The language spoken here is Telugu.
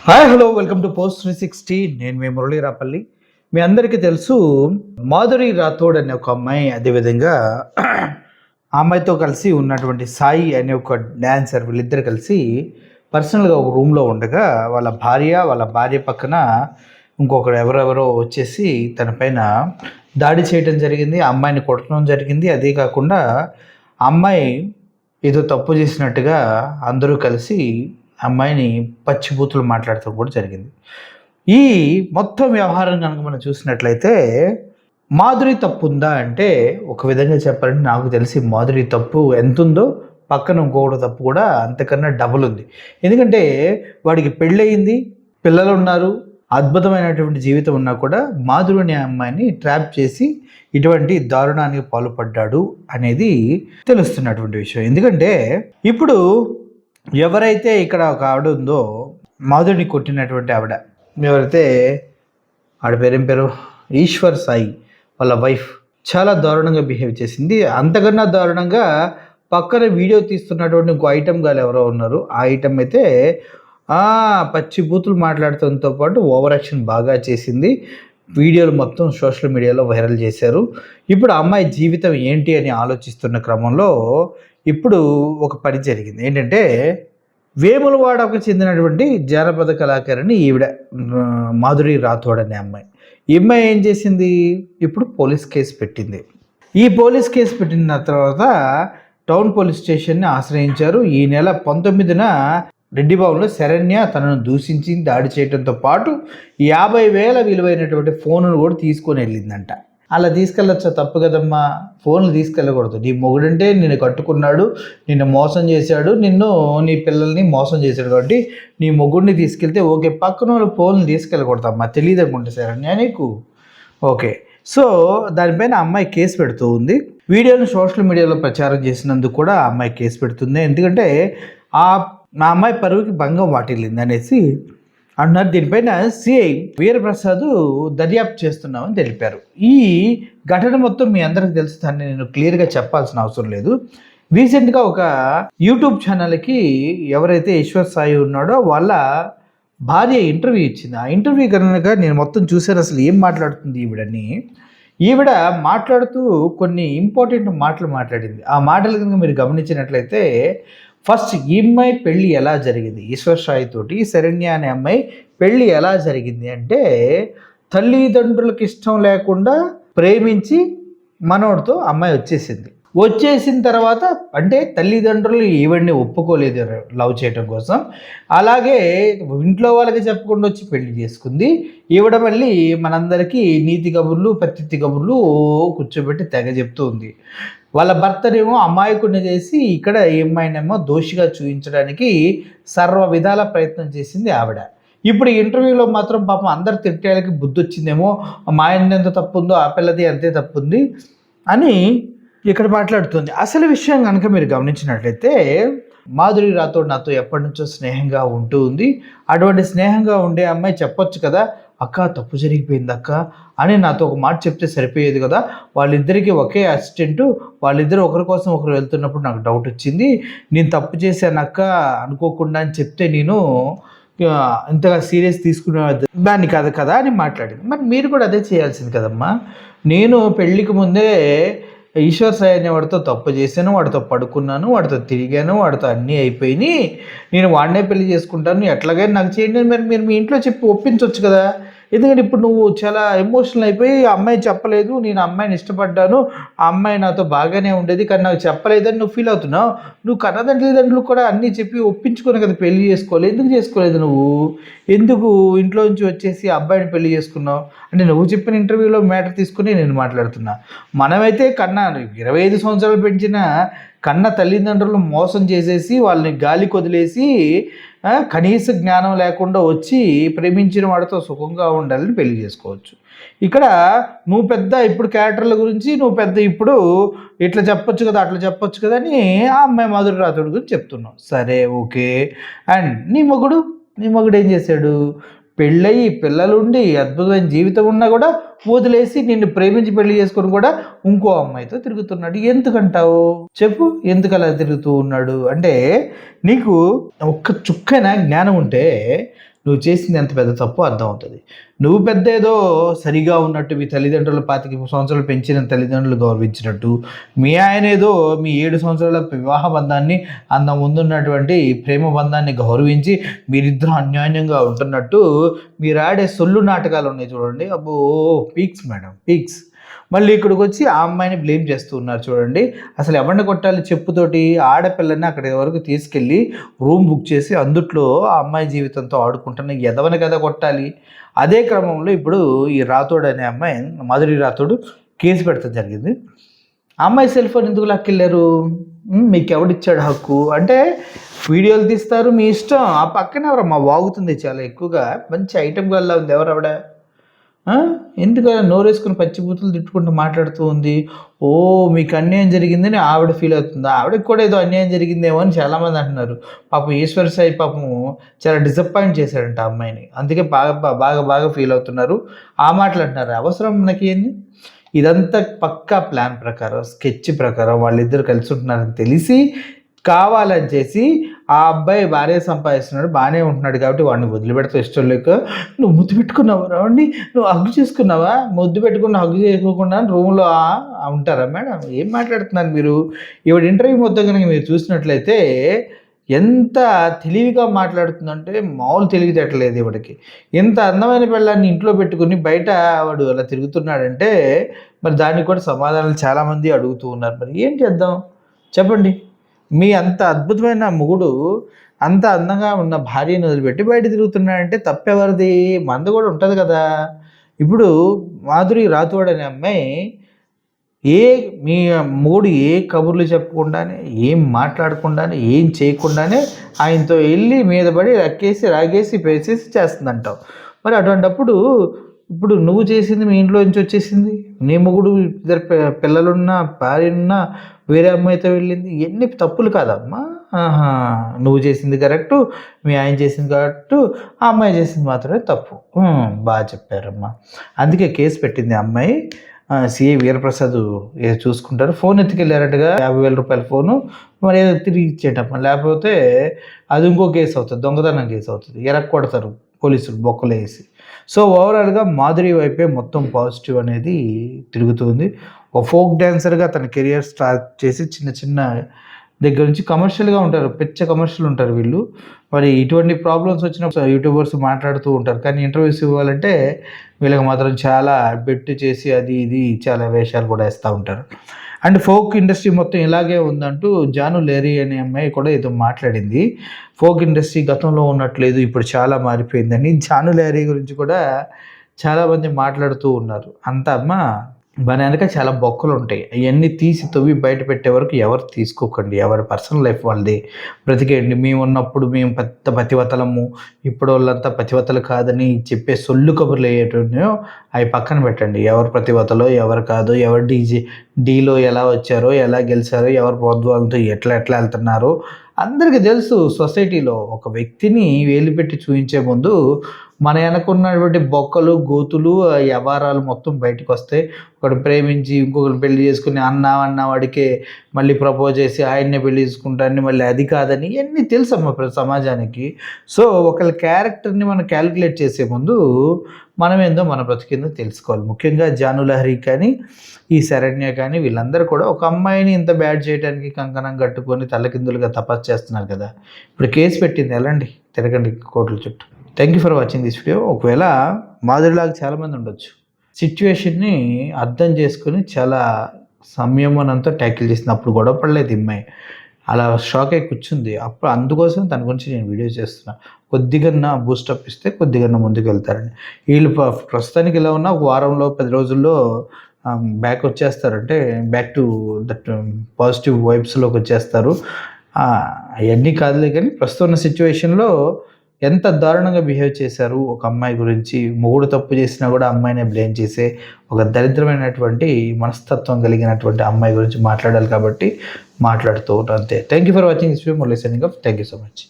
Hi hello welcome to post 360. నేను మీ మురళీ రాపల్లి. మీ అందరికీ తెలుసు, మాధురి రాథోడ్ అనే ఒక అమ్మాయి, అదేవిధంగా ఆ అమ్మాయితో కలిసి ఉన్నటువంటి సాయి అనే ఒక డాన్సర్, వీళ్ళిద్దరు కలిసి పర్సనల్గా ఒక రూమ్లో ఉండగా వాళ్ళ భార్య పక్కన ఇంకొకరు ఎవరెవరో వచ్చేసి తన పైన దాడి చేయడం జరిగింది. ఆ అమ్మాయిని కొట్టడం జరిగింది. అదే కాకుండా అమ్మాయి ఏదో తప్పు చేసినట్టుగా అందరూ కలిసి అమ్మాయిని పచ్చిబూతులు మాట్లాడటం కూడా జరిగింది. ఈ మొత్తం వ్యవహారం కనుక మనం చూసినట్లయితే మాధురి తప్పు ఉందా అంటే, ఒక విధంగా చెప్పాలంటే నాకు తెలిసి మాధురి తప్పు ఎంత ఉందో పక్కన ఇంకొకటి తప్పు కూడా అంతకన్నా డబుల్ ఉంది. ఎందుకంటే వాడికి పెళ్ళయింది, పిల్లలు ఉన్నారు, అద్భుతమైనటువంటి జీవితం ఉన్నా కూడా మాధురి అనే అమ్మాయిని ట్రాప్ చేసి ఇటువంటి దారుణానికి పాల్పడ్డాడు అనేది తెలుస్తున్నటువంటి విషయం. ఎందుకంటే ఇప్పుడు ఎవరైతే ఇక్కడ ఒక ఆవిడ ఉందో, మాధురిని కొట్టినటువంటి ఆవిడ ఎవరైతే, ఆవిడ పేరేం పేరు, ఈశ్వర్ సాయి వాళ్ళ వైఫ్ చాలా దారుణంగా బిహేవ్ చేసింది. అంతకన్నా దారుణంగా పక్కన వీడియో తీస్తున్నటువంటి ఇంకో ఐటమ్ గారు ఎవరో ఉన్నారు. ఆ ఐటమ్ అయితే పచ్చి బూతులు మాట్లాడటంతో పాటు ఓవర్ యాక్షన్ బాగా చేసింది. వీడియోలు మొత్తం సోషల్ మీడియాలో వైరల్ చేశారు. ఇప్పుడు అమ్మాయి జీవితం ఏంటి అని ఆలోచిస్తున్న క్రమంలో ఇప్పుడు ఒక పని జరిగింది. ఏంటంటే వేములవాడకు చెందినటువంటి జానపద కళాకారిణి ఈవిడ మాధురి రాథోడ్ అనే అమ్మాయి. ఈ అమ్మాయి ఏం చేసింది, ఇప్పుడు పోలీస్ కేసు పెట్టింది. ఈ పోలీస్ కేసు పెట్టిన తర్వాత టౌన్ పోలీస్ స్టేషన్ని ఆశ్రయించారు. ఈ నెల 19న రెడ్డిబాబులో శరణ్య తనను దూషించి దాడి చేయడంతో పాటు 50,000 విలువైనటువంటి ఫోన్ను కూడా తీసుకొని వెళ్ళిందంట. అలా తీసుకెళ్ళొచ్చా? తప్పు కదమ్మా, ఫోన్లు తీసుకెళ్ళకూడదు. నీ మొగుడంటే నిన్ను కట్టుకున్నాడు, నిన్ను మోసం చేశాడు, నీ పిల్లల్ని మోసం చేశాడు కాబట్టి నీ మొగుడిని తీసుకెళ్తే ఓకే, పక్కన వాళ్ళు ఫోన్లు తీసుకెళ్ళకూడదమ్మా. తెలియదు అనుకుంటే శరణ్య నీకు. ఓకే, సో దానిపైన అమ్మాయి కేసు పెడుతూ ఉంది. వీడియోను సోషల్ మీడియాలో ప్రచారం చేసినందుకు కూడా ఆ అమ్మాయి కేసు పెడుతుంది. ఎందుకంటే నా అమ్మాయి పరువుకి భంగం వాటిల్లింది అనేసి అన్నారు. దీనిపైన సిఐ వీరప్రసాద్ దర్యాప్తు చేస్తున్నామని తెలిపారు. ఈ ఘటన మొత్తం మీ అందరికీ తెలుసు, దాన్ని నేను క్లియర్గా చెప్పాల్సిన అవసరం లేదు. రీసెంట్గా ఒక యూట్యూబ్ ఛానల్కి ఎవరైతే ఈశ్వర్ సాయి ఉన్నాడో వాళ్ళ భార్య ఇంటర్వ్యూ ఇచ్చింది. ఆ ఇంటర్వ్యూ కనుక నేను మొత్తం చూశాను. అసలు ఏం మాట్లాడుతుంది ఈవిడ మాట్లాడుతూ కొన్ని ఇంపార్టెంట్ మాటలు మాట్లాడింది. ఆ మాటలు కనుక మీరు గమనించినట్లయితే, ఫస్ట్ ఈ అమ్మాయి పెళ్ళి ఎలా జరిగింది, ఈశ్వర్ సాయి తోటి శరణ్య అనే అమ్మాయి పెళ్ళి ఎలా జరిగింది అంటే, తల్లిదండ్రులకు ఇష్టం లేకుండా ప్రేమించి మనోడితో అమ్మాయి వచ్చేసిన తర్వాత, అంటే తల్లిదండ్రులు ఈవిడ్ని ఒప్పుకోలేదు లవ్ చేయడం కోసం. అలాగే ఇంట్లో వాళ్ళకి చెప్పకుండా వచ్చి పెళ్లి చేసుకుంది. ఈవిడ మళ్ళీ మనందరికీ నీతి కబుర్లు ప్రత్యుత్తి కబుర్లు కూర్చోబెట్టి తెగ చెప్తూ ఉంది. వాళ్ళ భర్తనేమో అమాయకుడిని చేసి ఇక్కడ ఏమైనామో దోషిగా చూపించడానికి సర్వ విధాల ప్రయత్నం చేసింది ఆవిడ. ఇప్పుడు ఇంటర్వ్యూలో మాత్రం పాపం అందరు తిట్టేళ్ళకి బుద్ధి వచ్చిందేమో, మా ఆయన ఎంత తప్పు ఉందో ఆ పిల్లది అంతే తప్పు ఉంది అని ఇక్కడ మాట్లాడుతుంది. అసలు విషయం కనుక మీరు గమనించినట్లయితే, మాధురి రాథోడ్ నాతో ఎప్పటి నుంచో స్నేహంగా ఉంటూ ఉంది. అటువంటి స్నేహంగా ఉండే అమ్మాయి చెప్పొచ్చు కదా, అక్క తప్పు జరిగిపోయింది అక్క అని నాతో ఒక మాట చెప్తే సరిపోయేది కదా. వాళ్ళిద్దరికీ ఒకే అసిస్టెంటు, వాళ్ళిద్దరు ఒకరి కోసం ఒకరు వెళ్తున్నప్పుడు నాకు డౌట్ వచ్చింది. నేను తప్పు చేశాను అక్క అనుకోకుండా అని చెప్తే నేను ఇంతగా సీరియస్ తీసుకునే దాన్ని కాదు కదా అని మాట్లాడింది. మరి మీరు కూడా అదే చేయాల్సింది కదమ్మా. నేను పెళ్ళికి ముందే ఈశ్వర్ సాయి అనే వాడితో తప్పు చేశాను, వాడితో పడుకున్నాను, వాడితో తిరిగాను, వాడితో అన్నీ అయిపోయినాయి, నేను వాడినే పెళ్లి చేసుకుంటాను, ఎట్లాగైనా నాకు చేయండి మరి మీరు మీ ఇంట్లో చెప్పి ఒప్పించవచ్చు కదా. ఎందుకంటే ఇప్పుడు నువ్వు చాలా ఎమోషనల్ అయిపోయి, అమ్మాయి చెప్పలేదు, నేను అమ్మాయిని ఇష్టపడ్డాను, ఆ అమ్మాయి నాతో బాగానే ఉండేది కానీ నాకు చెప్పలేదని నువ్వు ఫీల్ అవుతున్నావు. నువ్వు కన్నదండ్రులు కూడా అన్నీ చెప్పి ఒప్పించుకొని కదా పెళ్లి చేసుకోవాలి. ఎందుకు చేసుకోలేదు నువ్వు? ఎందుకు ఇంట్లో నుంచి వచ్చేసి అబ్బాయిని పెళ్లి చేసుకున్నావు అంటే, నువ్వు చెప్పిన ఇంటర్వ్యూలో మ్యాటర్ తీసుకుని నేను మాట్లాడుతున్నా. మనమైతే 25 సంవత్సరాలు పెంచిన కన్న తల్లిదండ్రులు మోసం చేసేసి వాళ్ళని గాలికి వదిలేసి కనీస జ్ఞానం లేకుండా వచ్చి ప్రేమించిన వాడితో సుఖంగా ఉండాలని పెళ్లి చేసుకోవచ్చు. ఇక్కడ నువ్వు పెద్ద ఇప్పుడు క్యారెక్టర్ల గురించి నువ్వు పెద్ద ఇప్పుడు ఇట్లా చెప్పొచ్చు కదా అట్లా చెప్పొచ్చు కదా అని ఆ అమ్మాయి మాధురి రాథోడ్ గురించి చెప్తున్నావు. సరే ఓకే. అండ్ నీ మొగుడు ఏం చేశాడు? పెళ్ళయి పిల్లలుండి అద్భుతమైన జీవితం ఉన్నా కూడా వదిలేసి నిన్ను ప్రేమించి పెళ్లి చేసుకొని కూడా ఇంకో అమ్మాయితో తిరుగుతున్నాడు. ఎందుకంటావు చెప్పు? ఎందుకు అలా తిరుగుతూ ఉన్నాడు అంటే, నీకు ఒక్క చుక్కైనా జ్ఞానం ఉంటే నువ్వు చేసింది ఎంత పెద్ద తప్పు అర్థమవుతుంది. నువ్వు పెద్ద ఏదో సరిగా ఉన్నట్టు మీ తల్లిదండ్రులు 25 సంవత్సరాలు పెంచిన తల్లిదండ్రులు గౌరవించినట్టు, మీ ఆయన ఏదో మీ 7 సంవత్సరాల వివాహ బంధాన్ని ముందున్నటువంటి ప్రేమ బంధాన్ని గౌరవించి మీరిద్దరూ అన్యోన్యంగా ఉంటున్నట్టు మీరు ఆడే సొల్లు నాటకాలు ఉన్నాయి చూడండి. అబ్బో పీక్స్ మేడం, పీక్స్. మళ్ళీ ఇక్కడికి వచ్చి ఆ అమ్మాయిని బ్లేమ్ చేస్తూ ఉన్నారు చూడండి. అసలు ఎవరిని కొట్టాలి చెప్పుతోటి? ఆడపిల్లని అక్కడి వరకు తీసుకెళ్ళి రూమ్ బుక్ చేసి అందుట్లో ఆ అమ్మాయి జీవితంతో ఆడుకుంటున్న ఎదవని కదా కొట్టాలి. అదే క్రమంలో ఇప్పుడు ఈ రాథోడ్ అనే అమ్మాయి, మాధురి రాథోడ్ కేసు పెడతాం జరిగింది. ఆ అమ్మాయి సెల్ ఫోన్ ఎందుకు లాక్కెళ్ళారు? మీకు ఎవడిచ్చాడు హక్కు? అంటే వీడియోలు తీస్తారు మీ ఇష్టం. ఆ పక్కన ఎవరమ్మా వాగుతుంది చాలా ఎక్కువగా, మంచి ఐటెం గల్లా ఉంది. ఎవరవిడ? ఎందుకు నోరేసుకుని పచ్చిబూతులు తిట్టుకుంటూ మాట్లాడుతూ ఉంది? ఓ మీకు అన్యాయం జరిగిందని ఆవిడ ఫీల్ అవుతుంది. ఆవిడకి కూడా ఏదో అన్యాయం జరిగిందేమో అని చాలామంది అంటున్నారు. పాపం ఈశ్వర్ సాయి పాపం చాలా డిసప్పాయింట్ చేశాడంట ఆ అమ్మాయిని. అందుకే బాగా బాగా బాగా ఫీల్ అవుతున్నారు. ఆ మాటలు అంటున్నారు. అవసరం మనకి ఏంది? ఇదంతా పక్కా ప్లాన్ ప్రకారం, స్కెచ్ ప్రకారం వాళ్ళిద్దరు కలిసి ఉంటున్నారని తెలిసి కావాలని చేసి ఆ అబ్బాయి బాగానే సంపాదిస్తున్నాడు, బాగానే ఉంటున్నాడు కాబట్టి వాడిని వదిలిపెడితే ఇష్టం లేక నువ్వు ముద్దు పెట్టుకున్నావా రావండి, నువ్వు హగ్గు చేసుకున్నావా, ముద్దు పెట్టుకున్న హగ్గు చేసుకోకుండా రూమ్లో ఉంటారా మేడం? ఏం మాట్లాడుతున్నారు మీరు? ఈవిడ ఇంటర్వ్యూ మొత్తం కనుక మీరు చూసినట్లయితే ఎంత తెలివిగా మాట్లాడుతుందంటే మామూలు తెలివితేటలేదు ఈవిడకి. ఎంత అందమైన పిల్లాన్ని ఇంట్లో పెట్టుకుని బయట వాడు అలా తిరుగుతున్నాడంటే మరి దానికి కూడా సమాధానాలు చాలామంది అడుగుతూ ఉన్నారు. మరి ఏం చేద్దాం చెప్పండి? మీ అంత అద్భుతమైన మొగుడు అంత అందంగా ఉన్న భార్యను వదిలిపెట్టి బయట తిరుగుతున్నాడంటే తప్పెవరిది? మంద కూడా ఉంటుంది కదా. ఇప్పుడు మాధురి రాథోడ్ అనే అమ్మాయి మీ మొగుడు ఏ కబుర్లు చెప్పకుండానే, ఏం మాట్లాడకుండానే, ఏం చేయకుండానే ఆయనతో వెళ్ళి మీద పడి రాగేసి పేసేసి చేస్తుందంటావు. మరి అటువంటిప్పుడు ఇప్పుడు నువ్వు చేసింది మీ ఇంట్లో నుంచి వచ్చేసింది. నీ మొగుడు ఇద్దరు పిల్లలున్నా భార్యనున్నా వేరే అమ్మాయితో వెళ్ళింది. ఎన్ని తప్పులు కాదమ్మా. నువ్వు చేసింది కరెక్టు, మీ ఆయన చేసింది కరెక్టు, ఆ అమ్మాయి చేసింది మాత్రమే తప్పు. బాగా చెప్పారమ్మా. అందుకే కేసు పెట్టింది ఆ అమ్మాయి. సిఐ వీరప్రసాద్ ఏదో చూసుకుంటారు. ఫోన్ ఎత్తుకెళ్ళారట్టుగా 50,000 రూపాయల ఫోను మరి ఏదో తిరిగి ఇచ్చేటప్పుడు, లేకపోతే అది ఇంకో కేసు అవుతుంది, దొంగతనం కేసు అవుతుంది, ఎరక్కొడతారు పోలీసులు బొక్కలు వేసి. సో ఓవరాల్గా మాధురి వైపే మొత్తం పాజిటివ్ అనేది తిరుగుతుంది. ఒక ఫోక్ డ్యాన్సర్గా తన కెరియర్ స్టార్ట్ చేసి చిన్న చిన్న దగ్గర నుంచి కమర్షియల్గా ఉంటారు, పిచ్చ కమర్షియల్ ఉంటారు వీళ్ళు. మరి ఇటువంటి ప్రాబ్లమ్స్ వచ్చినప్పుడు యూట్యూబర్స్ మాట్లాడుతూ ఉంటారు, కానీ ఇంటర్వ్యూస్ ఇవ్వాలంటే వీళ్ళకి మాత్రం చాలా బెట్టు చేసి అది ఇది చాలా వేషాలు కూడా వేస్తూ ఉంటారు. అండ్ ఫోక్ ఇండస్ట్రీ మొత్తం ఇలాగే ఉందంటూ జాను లేరీ అనే అమ్మాయి కూడా ఏదో మాట్లాడింది. ఫోక్ ఇండస్ట్రీ గతంలో ఉన్నట్లేదు, ఇప్పుడు చాలా మారిపోయిందని. జాను లేరీ గురించి కూడా చాలామంది మాట్లాడుతూ ఉన్నారు. అంతా అమ్మ మన వెనక చాలా బొక్కలు ఉంటాయి, అవన్నీ తీసి తవ్వి బయట పెట్టే వరకు ఎవరు తీసుకోకండి. ఎవరి పర్సనల్ లైఫ్ వాళ్ళది, బ్రతికేయండి. మేము ఉన్నప్పుడు మేము పెద్ద పతివతలము, ఇప్పుడు వాళ్ళంతా పతివతలు కాదని చెప్పే సొల్లు కబుర్లు అయ్యేటో అవి పక్కన పెట్టండి. ఎవరు ప్రతివతలో ఎవరు కాదు, ఎవరు డీలో ఎలా వచ్చారో, ఎలా గెలిచారో, ఎవరు ప్రోద్వాలతో ఎట్లా వెళ్తున్నారో అందరికీ తెలుసు. సొసైటీలో ఒక వ్యక్తిని వేలిపెట్టి చూపించే ముందు మన వెనకున్నటువంటి బొక్కలు గోతులు వ్యవహారాలు మొత్తం బయటకు వస్తాయి. ఒకడు ప్రేమించి ఇంకొకరు పెళ్లి చేసుకుని అన్న వాడికే మళ్ళీ ప్రపోజ్ చేసి ఆయన్నే పెళ్లి చేసుకుంటారని, మళ్ళీ అది కాదని ఇవన్నీ తెలుసమ్మా సమాజానికి. సో ఒకళ్ళ క్యారెక్టర్ని మనం క్యాలిక్యులేట్ చేసే ముందు మనం ఏందో మన బ్రతికిందో తెలుసుకోవాలి. ముఖ్యంగా జాను లహరి కానీ ఈ శరణ్య కానీ వీళ్ళందరూ కూడా ఒక అమ్మాయిని ఇంత బ్యాడ్ చేయడానికి కంకణం కట్టుకొని తలకిందులుగా తపస్సు చేస్తున్నారు కదా. ఇప్పుడు కేసు పెట్టింది, వెళ్ళండి తిరగండి కోర్టుల చుట్టూ. Thank you for watching this video. ఒకవేళ మాధురిలాగా చాలామంది ఉండొచ్చు, సిచ్యువేషన్ని అర్థం చేసుకుని చాలా సంయమనంతో ట్యాకిల్ చేసింది. అప్పుడు గొడవ పడలేదు అమ్మాయి, అలా షాక్ అయి కూర్చుంది. అప్పుడు అందుకోసం తన గురించి నేను వీడియో చేస్తున్నా. కొద్దిగా బూస్టప్ ఇస్తే కొద్దిగా ముందుకు వెళ్తారని. వీళ్ళు ప్రస్తుతానికి ఇలా ఉన్న ఒక వారంలో 10 రోజుల్లో బ్యాక్ వచ్చేస్తారంటే బ్యాక్ టు దట్ పాజిటివ్ వైబ్స్లోకి వచ్చేస్తారు. అవన్నీ కాదులే, కానీ ప్రస్తుతం ఉన్న సిచ్యువేషన్లో ఎంత దారుణంగా బిహేవ్ చేశారు ఒక అమ్మాయి గురించి. మొగుడు తప్పు చేసినా కూడా అమ్మాయినే బ్లేమ్ చేసే ఒక దరిద్రమైనటువంటి మనస్తత్వం కలిగినటువంటి అమ్మాయి గురించి మాట్లాడాలి కాబట్టి మాట్లాడుతూ ఉంటాను అంతే. Thank you for watching this video. Listening of. Thank you so much.